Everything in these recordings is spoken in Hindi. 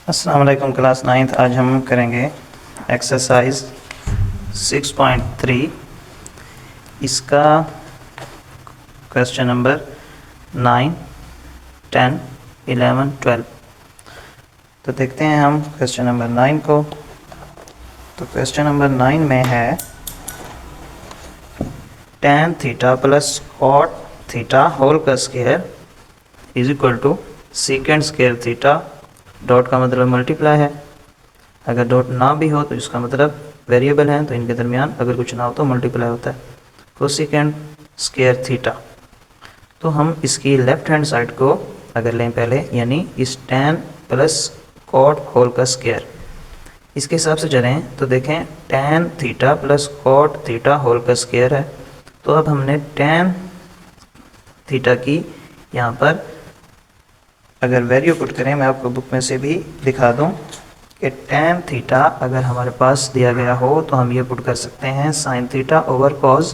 अस्सलाम वालेकुम क्लास 9th। आज हम करेंगे एक्सरसाइज 6.3। इसका क्वेश्चन नंबर 9, 10, 11, 12। तो देखते हैं हम क्वेश्चन नंबर 9 को। तो क्वेश्चन नंबर 9 में है tan theta plus cot theta whole का square is equal to second square theta. Dot का मतलब मल्टीप्लाई है, अगर डॉट ना भी हो तो इसका मतलब वेरिएबल है, तो इनके दरमियान अगर कुछ ना हो तो मल्टीप्लाई होता है। Cosecant square theta. तो हम इसकी लेफ्ट हैंड साइड को अगर लें पहले, यानी इस tan प्लस कॉट होल का स्क्वायर, इसके हिसाब से चलें तो देखें tan theta plus cot theta whole का स्क्वायर है। तो अब हमने tan थीटा की यहाँ पर अगर वैल्यू पुट करें, मैं आपको बुक में से भी दिखा दूं कि tan थीटा अगर हमारे पास दिया गया हो तो हम ये पुट कर सकते हैं sin theta over cos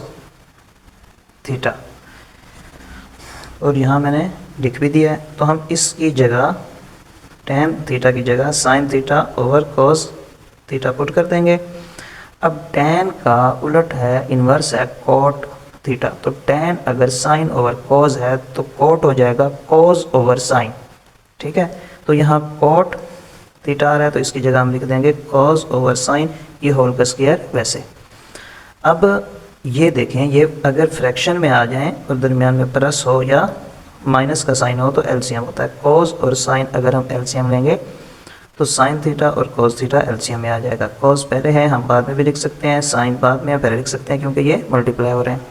theta, और यहाँ मैंने लिख भी दिया है। तो हम इसकी जगह tan थीटा की जगह sin theta over cos theta put कर देंगे। अब tan का उलट है, इन्वर्स है cot थीटा। तो tan अगर sin ओवर cos है तो cot हो जाएगा cos ओवर sin। ठीक है, तो यहाँ cot थीटा आ रहा है तो इसकी जगह हम लिख देंगे cos ओवर sin, ये होल का स्क्वायर वैसे। अब ये देखें, ये अगर फ्रैक्शन में आ जाएं और दरमियान में प्लस हो या माइनस का साइन हो तो एलसीएम होता है। cos और sin अगर हम एलसीएम लेंगे तो sin थीटा और cos थीटा एलसीएम में आ जाएगा। cos पहले है, हम बाद में भी लिख सकते हैं, sin बाद में पहले लिख सकते हैं, क्योंकि ये मल्टीप्लाई हो रहे हैं।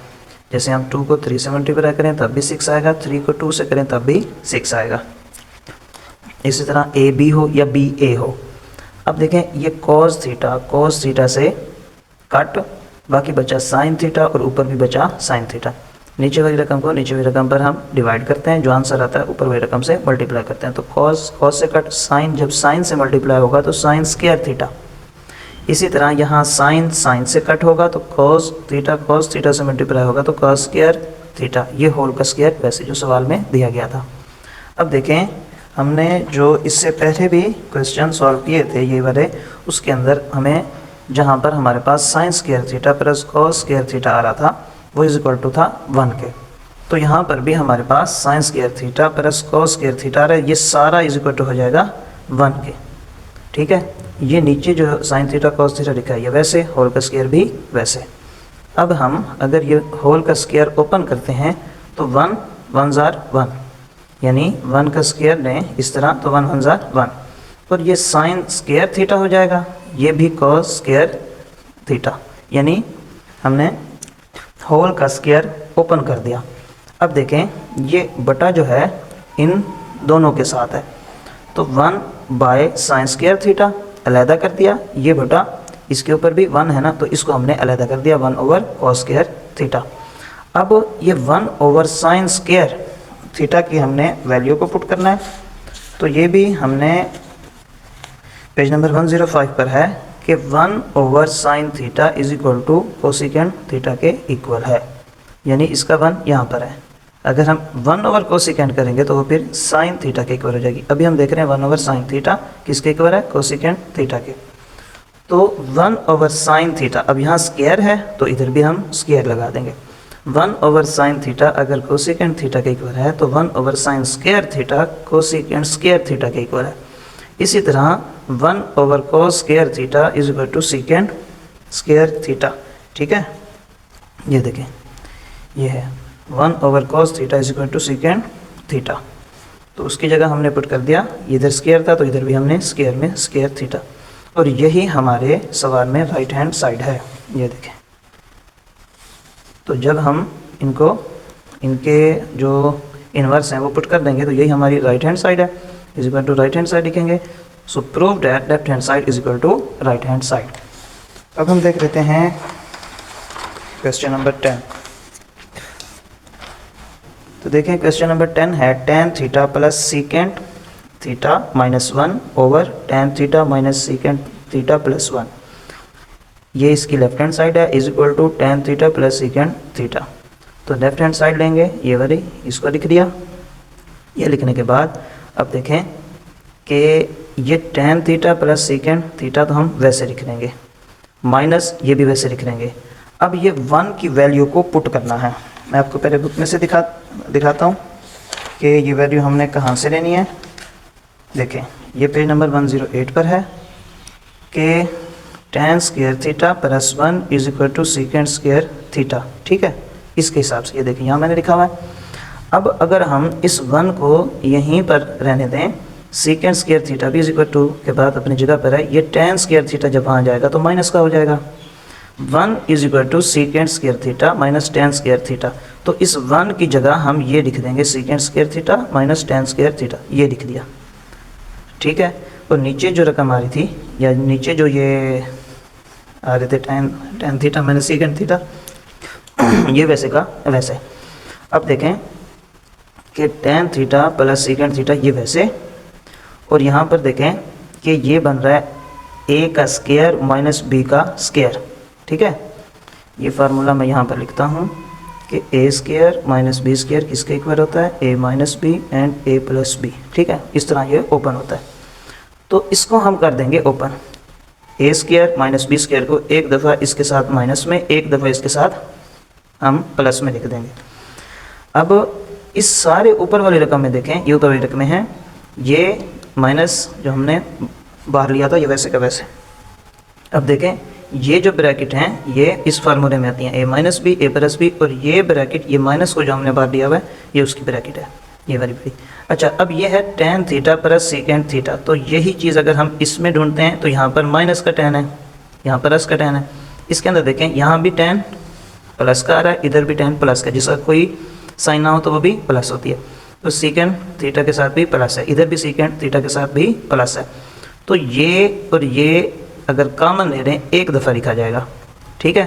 जैसे हम 2 को 3 से मल्टीप्लाई करें तब भी 6 आएगा, 3 को 2 से करें तब भी 6 आएगा। इसी तरह ए बी हो या बी ए हो। अब देखें ये cos थीटा से कट, बाकी बचा sin थीटा और ऊपर भी बचा sin थीटा। नीचे वाली रकम को नीचे वाली रकम पर हम डिवाइड करते हैं, जो आंसर आता है ऊपर वाली रकम से मल्टीप्लाई करते हैं। तो cos से कट sin, जब sin से मल्टीप्लाई होगा तो sin स्क्वायर थीटा। इसी तरह यहाँ sin से कट होगा तो cos थीटा से मल्टीप्लाई होगा तो cos स्क्वायर थीटा। ये होल का स्क्वायर वैसे जो सवाल में दिया गया था। अब देखें, हमने जो इससे पहले भी क्वेश्चन सॉल्व किए थे ये वाले, उसके अंदर हमें जहाँ पर हमारे पास sin square theta plus cos square theta आ रहा था वो इज इक्वल टू था 1 के। तो यहाँ पर भी हमारे पास sin square theta plus cos square theta आ रहा है, ये सारा इज इक्वल टू हो जाएगा 1 के। ठीक है, ये नीचे जो sin थीटा cos थीटा लिखा है ये वैसे, होल का स्क्वायर भी वैसे। अब हम अगर ये होल का स्क्वायर ओपन करते हैं तो 1 1 जार 1, यानी 1 का स्क्वायर लें इस तरह तो 1 1 जार 1, और ये sin स्क्वायर थीटा हो जाएगा, ये भी cos स्क्वायर थीटा, यानी हमने होल का स्क्वायर ओपन कर दिया। अब देखें ये बटा जो है इन दोनों के साथ है, तो 1 बाय sin स्क्वायर थीटा अलहदा कर दिया, ये बटा इसके ऊपर भी 1 है ना, तो इसको हमने अलहदा कर दिया 1 ओवर cos स्क्वायर थीटा। अब ये 1 ओवर sin स्क्वायर थीटा की हमने वैल्यू को पुट करना है, तो ये भी हमने पेज नंबर 105 पर है कि 1 over sin theta is equal to cosecant theta के इक्वल है, यानी इसका 1 यहाँ पर है। अगर हम 1 ओवर कोसेकेंड करेंगे तो वो फिर sin थीटा के इक्वल हो जाएगी। अभी हम देख रहे हैं 1 ओवर sin थीटा किसके इक्वल है, कोसेकेंड थीटा के। तो 1 ओवर sin थीटा, अब यहाँ स्क्वायर है तो इधर भी हम स्क्वायर लगा देंगे। 1 ओवर sin थीटा अगर कोसेकेंड थीटा के इक्वल है तो 1 over sin square theta cosecant square theta के इक्वल है। इसी तरह 1 over cos square theta is equal to second square theta. ठीक है, ये देखें ये है 1 over cos theta is equal to secant theta. तो उसकी जगह हमने पुट कर दिया, इधर स्क्वायर था तो इधर भी हमने स्क्वायर में स्क्वायर थीटा, और यही हमारे सवाल में राइट हैंड साइड है। ये देखें, तो जब हम इनको इनके जो इन्वर्स हैं वो पुट कर देंगे तो यही हमारी राइट हैंड साइड है, is equal to right hand side लिखेंगे। So prove that left hand side is equal to right hand side. अब हम देख लेते हैं क्वेश्चन नंबर 10। तो देखें क्वेश्चन नंबर 10 है tan theta plus secant theta minus 1 over tan theta minus secant theta plus 1, ये इसकी लेफ्ट हैंड साइड है, is equal to tan theta plus secant theta. तो लेफ्ट हैंड साइड लेंगे, ये वाली इसको लिख दिया। ये लिखने के बाद अब देखें कि ये tan theta plus second theta तो हम वैसे लिख लेंगे, माइनस ये भी वैसे लिख लेंगे। अब ये 1 की वैल्यू को पुट करना है। मैं आपको पहले बुक में से दिखाता हूँ कि ये वैल्यू हमने कहाँ से लेनी है। देखें, ये पेज नंबर 108 पर है कि tan square theta plus 1 is equal to second square theta. ठीक है, इसके हिसाब से ये देखें यहाँ मैंने लिखा हुआ है। अब अगर हम इस 1 को यहीं पर रहने दें, सेकेंड स्क्वायर थीटा भी इज इक्वल टू के बाद अपनी जगह पर है, ये tan स्क्वायर थीटा जब वहाँ जाएगा तो माइनस का हो जाएगा। 1 is equal to second square theta minus tan square theta. तो इस 1 की जगह हम ये लिख देंगे second square theta minus tan square theta, ये लिख दिया। ठीक है, और नीचे जो रकम आ रही थी या नीचे जो ये आ रहे थे tan theta minus second theta, ये वैसे का वैसे। अब देखें कि tan theta plus second theta ये वैसे, और यहाँ पर देखें कि ये बन रहा है a का स्क्वायर माइनस b का स्क्वायर। ठीक है, ये फार्मूला मैं यहाँ पर लिखता हूँ कि a square minus b square किसके इक्वल होता है, a minus B and a plus B. ठीक है, इस तरह ये ओपन होता है। तो इसको हम कर देंगे open, a square minus B square को एक दफ़ा इसके साथ माइनस में, एक दफ़ा इसके साथ हम प्लस में लिख देंगे। अब इस सारे ऊपर वाली रकम में देखें, ये ऊपर वाली रकमें हैं, ये माइनस जो हमने बाहर लिया था ये वैसे का वैसे। अब देखें ये जो ब्रैकेट हैं ये इस फार्मूले में आती हैं, a minus B a plus B, और ये ब्रैकेट ये माइनस को जो हमने बाहर दिया हुआ है ये उसकी ब्रैकेट है, ये वाली बड़ी। अच्छा, अब ये है tan theta plus second theta. तो यही चीज़ अगर हम इसमें ढूंढते हैं तो यहाँ पर माइनस का tan है, यहाँ प्लस का tan है। इसके अंदर देखें यहाँ भी tan प्लस का आ रहा है, इधर भी tan प्लस का, जिसका कोई साइन ना हो तो वो भी प्लस होती है। तो सेकेंड थीटा के साथ भी प्लस है, इधर भी सेकेंड थीटा के साथ भी प्लस है। तो ये और ये अगर कॉमन ले लें एक दफ़ा लिखा जाएगा। ठीक है,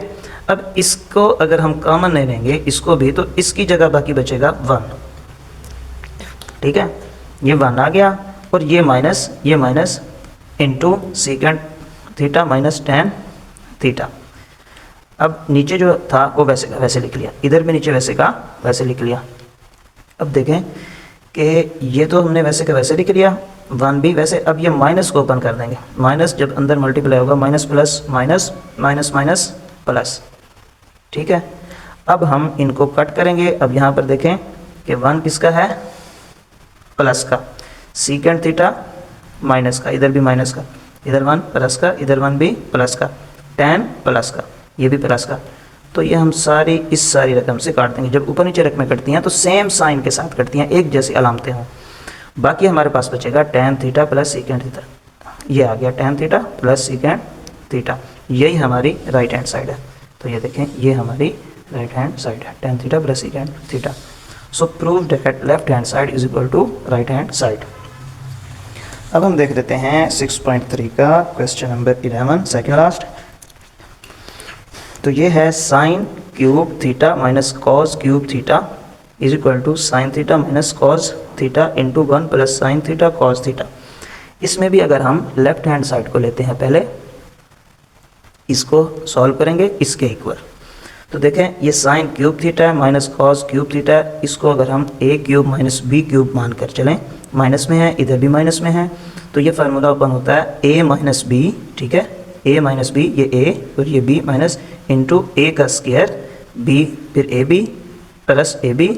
अब इसको अगर हम कॉमन ले लेंगे इसको भी, तो इसकी जगह बाकी बचेगा 1। ठीक है, ये 1 आ गया, और ये minus into second theta minus tan theta. अब नीचे जो था वो वैसे का वैसे लिख लिया, इधर भी नीचे वैसे का वैसे लिख लिया। अब देखें कि ये तो हमने वैसे का वैसे लिख लिया, 1 भी वैसे। अब ये माइनस को ओपन कर देंगे, माइनस जब अंदर मल्टीप्लाई होगा minus plus minus minus minus plus. ठीक है, अब हम इनको कट करेंगे। अब यहाँ पर देखें कि 1 किसका है, प्लस का, सेकेंड थीटा माइनस का, इधर भी माइनस का, इधर 1 प्लस का, इधर 1 भी प्लस का, tan प्लस का, ये भी प्लस का। तो ये हम सारी इस सारी रकम से काट देंगे। जब ऊपर नीचे रकमें कटती हैं तो सेम साइन के साथ कटती हैं, एक जैसी अलामतें हों। बाकी हमारे पास बचेगा tan theta plus second theta, ये आ गया tan theta plus second theta. यही हमारी राइट हैंड साइड है। तो ये देखें ये हमारी राइट हैंड साइड है, tan theta plus second theta. So prove that left hand side is equal to right hand side. अब हम देख लेते हैं 6.3 का क्वेश्चन नंबर 11, सेकेंड लास्ट। तो ये है sine cube theta minus cos cube theta is equal to sine theta minus cos theta into 1 plus sine theta cos theta. इसमें भी अगर हम लेफ्ट हैंड साइड को लेते हैं, पहले इसको सॉल्व करेंगे इसके इक्वल। तो देखें ये साइन क्यूब थीटा है माइनस कॉस क्यूब थीटा है, इसको अगर हम a cube minus B cube मान कर चलें, माइनस में है, इधर भी माइनस में है, तो ये फार्मूला ओपन होता है a माइनस बी। ठीक है, a माइनस बी, ये a और ये b माइनस इंटू a का स्क्वायर b, फिर A B plus A B,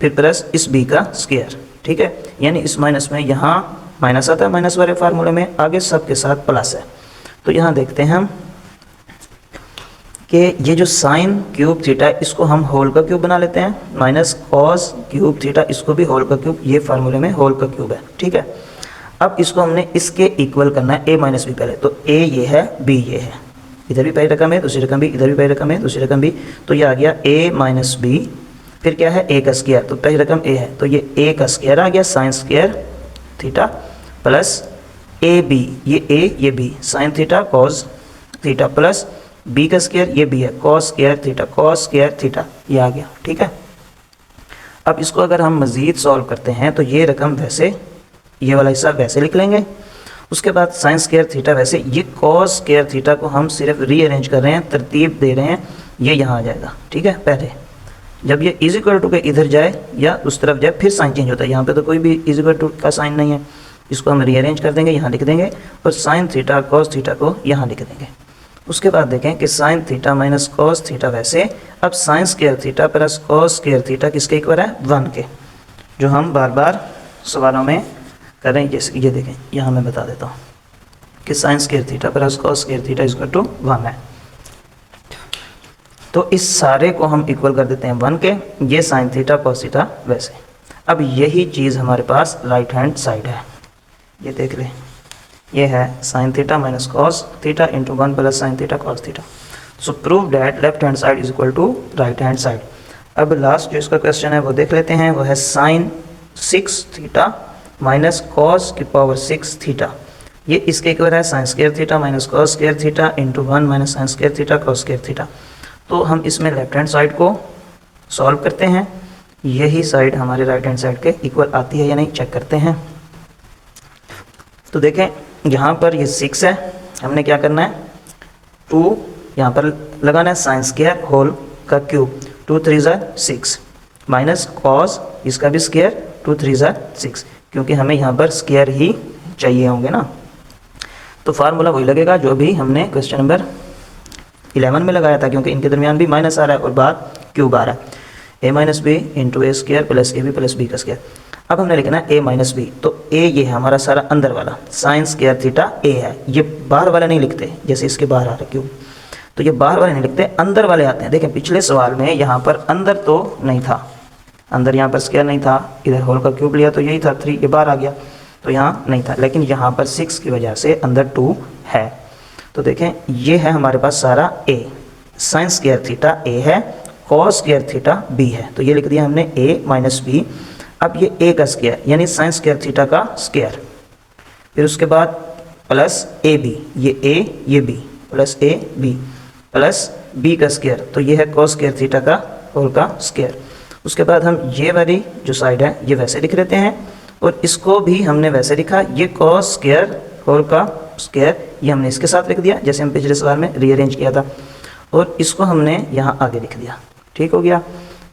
फिर प्लस इस b का स्क्वायर। ठीक है, यानी इस माइनस में यहाँ माइनस आता है, माइनस वाले फार्मूले में, आगे सब के साथ प्लस है। तो यहाँ देखते हैं हम कि ये जो साइन क्यूब थीटा है इसको हम होल का क्यूब बना लेते हैं, माइनस कॉस क्यूब थीटा इसको भी होल का क्यूब, ये फार्मूले में होल का क्यूब है। ठीक है, अब इसको हमने इसके इक्वल करना है a माइनस बी पहले। तो a ये है, b ये है, इधर भी पहली रकम है, दूसरी रकम भी, इधर भी पहली रकम है, दूसरी रकम भी। तो ये आ गया a माइनस बी, फिर क्या है a का स्क्वायर, तो पहली रकम a है, तो ये a का स्क्वायर आ गया, sine square theta plus A B, ये a ये b, sine theta cos theta plus b का स्क्वायर, ये b है, कॉस स्क्वायर थीटा, ये आ गया। ठीक है, अब इसको अगर हम मज़ीद सॉल्व करते हैं तो ये रकम वैसे, ये वाला हिस्सा वैसे लिख लेंगे। उसके बाद साइन स्क्वायर थीटा वैसे, ये कॉस स्क्वायर थीटा को हम सिर्फ रीअरेंज कर रहे हैं, तरतीब दे रहे हैं, ये यहाँ आ जाएगा। ठीक है, पहले जब ये इज इक्वल टू के इधर जाए या उस तरफ जाए फिर साइन चेंज होता है, यहाँ पे तो कोई भी इज इक्वल टू का साइन नहीं है, इसको हम रीअरेंज कर देंगे, यहाँ लिख देंगे और साइन थीटा कॉस थीटा को यहाँ लिख देंगे। उसके बाद देखें कि sign theta minus cos theta वैसे, अब sign square theta plus cos square theta किसके इक्वल है, 1 के, जो हम बार बार सवालों में कर रहे हैं। जैसे ये देखें, यहाँ मैं बता देता हूँ कि sine square theta plus cos square theta equal to 1 है। तो इस सारे को हम इक्वल कर देते हैं 1 के, ये साइन थीटा कॉस थीटा वैसे। अब यही चीज़ हमारे पास राइट हैंड साइड है, ये देख लें, ये है sine theta minus cos theta into 1 plus sine theta cos theta. So prove that left hand side is equal to right hand side. अब लास्ट जो इसका क्वेश्चन है वो देख लेते हैं, वो है साइन 6 थीटा माइनस कॉस की पावर 6 थीटा, ये इसके इक्वल है sign square theta minus cos square theta into 1 minus sign square theta cos square theta. तो हम इसमें लेफ्ट हैंड साइड को सॉल्व करते हैं, यही साइड हमारे राइट हैंड साइड के इक्वल आती है या नहीं चेक करते हैं। तो देखें यहाँ पर ये 6 है, हमने क्या करना है 2 यहाँ पर लगाना है साइन स्क्वायर होल का क्यूब, 2 3 ज़ा 6 माइनस कॉस इसका भी स्क्वायर 2 3 ज़ा 6, क्योंकि हमें यहाँ पर स्क्वायर ही चाहिए होंगे ना। तो फार्मूला वही लगेगा जो भी हमने क्वेश्चन नंबर 11 में लगाया था, क्योंकि इनके दरमियान भी माइनस आ रहा है और बाद क्यूब आ रहा है, a minus B into A square plus A B plus B का स्क्वायर। अब हमने लिखना है a माइनस बी, तो a ये है हमारा सारा अंदर वाला, साइन स्क्वायर थीटा a है, ये बाहर वाला नहीं लिखते, जैसे इसके बाहर आ रहा है क्यूब, तो ये बाहर वाले नहीं लिखते, अंदर वाले आते हैं। देखें पिछले सवाल में यहाँ पर अंदर तो नहीं था, अंदर यहाँ पर स्क्वायर नहीं था, इधर होल का क्यूब लिया तो यही था 3, ये बाहर आ गया तो यहाँ नहीं था, लेकिन यहाँ पर 6 की वजह से अंदर 2 है। तो देखें ये है हमारे पास सारा a, sign square theta a है, कॉस स्क्वायर थीटा b है, तो ये लिख दिया हमने a माइनस बी। अब ये a का स्क्वायर यानी साइन स्क्वायर थीटा का स्क्वायर, फिर उसके बाद प्लस ए बी, ये a ये b plus A B plus b का स्क्वायर, तो ये है कॉस स्क्वायर थीटा का होल का स्क्वायर। उसके बाद हम ये वाली जो साइड है ये वैसे लिख लेते हैं, और इसको भी हमने वैसे लिखा, ये कॉस स्क्वायर होल का स्क्वायर ये हमने इसके साथ लिख दिया जैसे हम पिछले सवाल में रीअरेंज किया था, और इसको हमने यहाँ आगे लिख दिया, ठीक हो गया।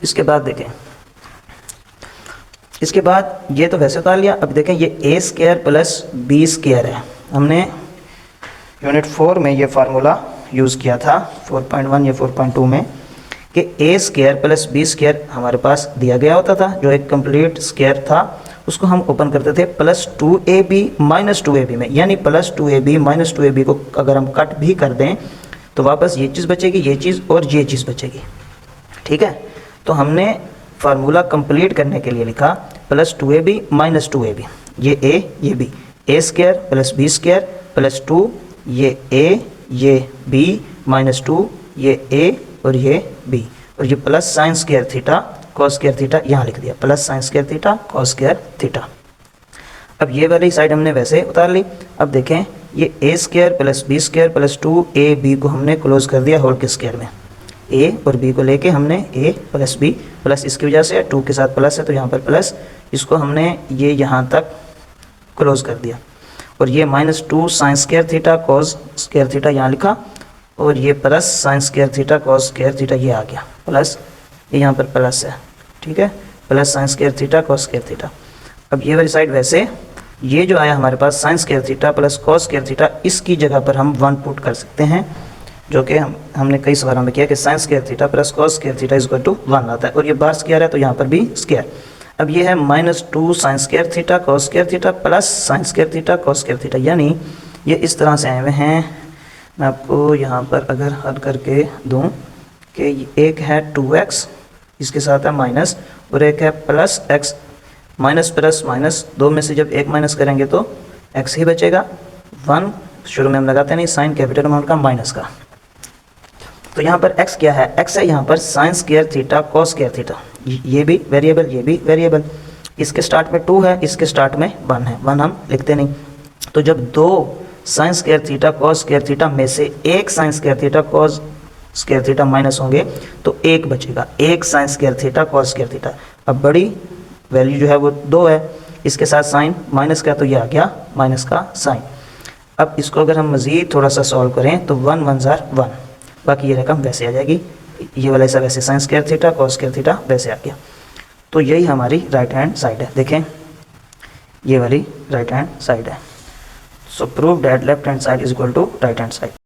इसके बाद देखें, इसके बाद ये तो वैसे उतार लिया। अब देखें ये A square plus B square है, हमने यूनिट 4 में ये फार्मूला यूज़ किया था 4.1 या 4.2 में, कि ए स्क्वायर प्लस बी स्क्वायर हमारे पास दिया गया होता था, जो एक कंप्लीट स्क्वायर था, उसको हम ओपन करते थे प्लस 2ab माइनस 2ab में, यानी प्लस 2ab माइनस 2ab को अगर हम कट भी कर दें तो वापस ये चीज़ बचेगी, ये चीज़ और ये चीज़ बचेगी, ठीक है। तो हमने फार्मूला कंप्लीट करने के लिए लिखा प्लस 2ab माइनस 2ab, ये a ये b, A square plus B square plus 2, ये a ये b माइनस 2, ये a और ये b, और ये plus sine square theta cos square theta यहाँ लिख दिया, plus sine square theta cos square theta. अब ये वाली साइड हमने वैसे उतार ली। अब देखें ये A square plus B square plus 2ab को हमने क्लोज कर दिया होल के स्क्वायर में, a और b को लेके हमने a प्लस b प्लस इसकी वजह से 2 के साथ प्लस है तो यहाँ पर प्लस, इसको हमने ये यहाँ तक क्लोज कर दिया, और ये minus 2 sign square theta cos square theta यहाँ लिखा, और ये plus sine square theta cos square theta ये आ गया प्लस, ये यहाँ पर प्लस है, ठीक है, plus sine square theta cos square theta. अब ये वाली साइड वैसे, ये जो आया हमारे पास sine square theta plus cos square theta, इसकी जगह पर हम 1 पुट कर सकते हैं, जो कि हमने कई सवालों में किया कि sine square theta plus cos square theta is equal to 1 आता है, और ये बार स्क्वायर है तो यहाँ पर भी स्क्वायर। अब ये है minus 2 sign square theta cos square theta plus sine square theta cos square theta, यानी ये इस तरह से आए हुए हैं। मैं आपको यहाँ पर अगर हल करके दूँ कि एक है 2x, इसके साथ है माइनस, और एक है plus x, minus plus minus, दो में से जब एक माइनस करेंगे तो x ही बचेगा, 1 शुरू में हम लगाते नहीं, साइन कैपिटल अमाउंट का माइनस का। तो यहाँ पर x क्या है, x है यहाँ पर sign square theta cos square theta, ये भी वेरिएबल ये भी वेरिएबल, इसके स्टार्ट में 2 है, इसके स्टार्ट में 1 है, 1 हम लिखते नहीं। तो जब 2 sign square theta cos square theta में से एक sign square theta cos square theta minus होंगे तो एक बचेगा, एक sign square theta cos square theta. अब बड़ी वैल्यू जो है वो 2 है, इसके साथ साइन माइनस का, तो ये आ गया माइनस का साइन। अब इसको अगर हम मज़ीद थोड़ा सा सॉल्व करें तो 1 1 ज़ार 1, बाकी ये रकम वैसे आ जाएगी, ये वाला ऐसा वैसे sign square theta cos square theta वैसे आ गया। तो यही हमारी राइट हैंड साइड है। देखें ये वाली राइट हैंड साइड है। So prove that left hand side is equal to right hand side.